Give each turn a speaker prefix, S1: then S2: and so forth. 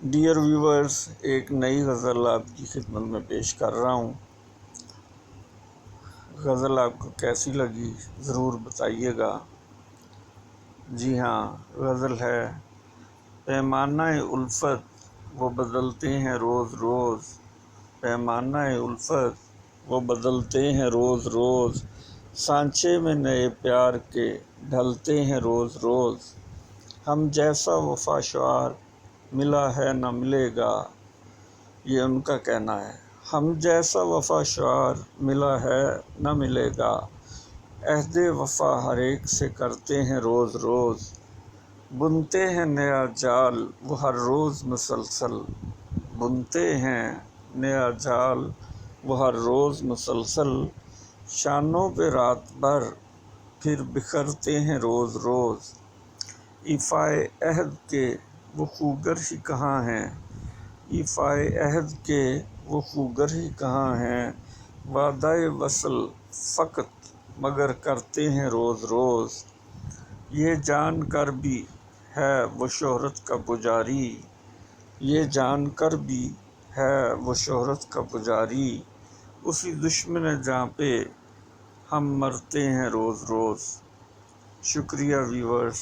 S1: Dear viewers, ایک نئی غزل آپ کی خدمت میں پیش کر رہا ہوں۔ غزل آپ کو کیسی لگی ضرور بتائیے گا۔ جی ہاں، غزل ہے: پیمانہ الفت وہ بدلتے ہیں روز روز، پیمانہ الفت وہ بدلتے ہیں روز روز، سانچے میں نئے پیار کے ڈھلتے ہیں روز روز، ہم جیسا وفا شعار ملا ہے نہ ملے گا، یہ ان کا کہنا ہے۔ ہم جیسا وفا شعار ملا ہے نہ ملے گا، عہد وفا ہر ایک سے کرتے ہیں روز روز، بنتے ہیں نیا جال وہ ہر روز مسلسل، بنتے ہیں نیا جال وہ ہر روز مسلسل، شانوں پہ رات بھر پھر بکھرتے ہیں روز روز، ایفائے عہد کے وہ خوگر ہی کہاں ہیں، ایفائے عہد کے وہ خوگر ہی کہاں ہیں، وعدہ وصل فقط مگر کرتے ہیں روز روز، یہ جان کر بھی ہے وہ شہرت کا پجاری، یہ جان کر بھی ہے وہ شہرت کا پجاری، اسی دشمن جاں پہ ہم مرتے ہیں روز روز۔ شکریہ ویورز۔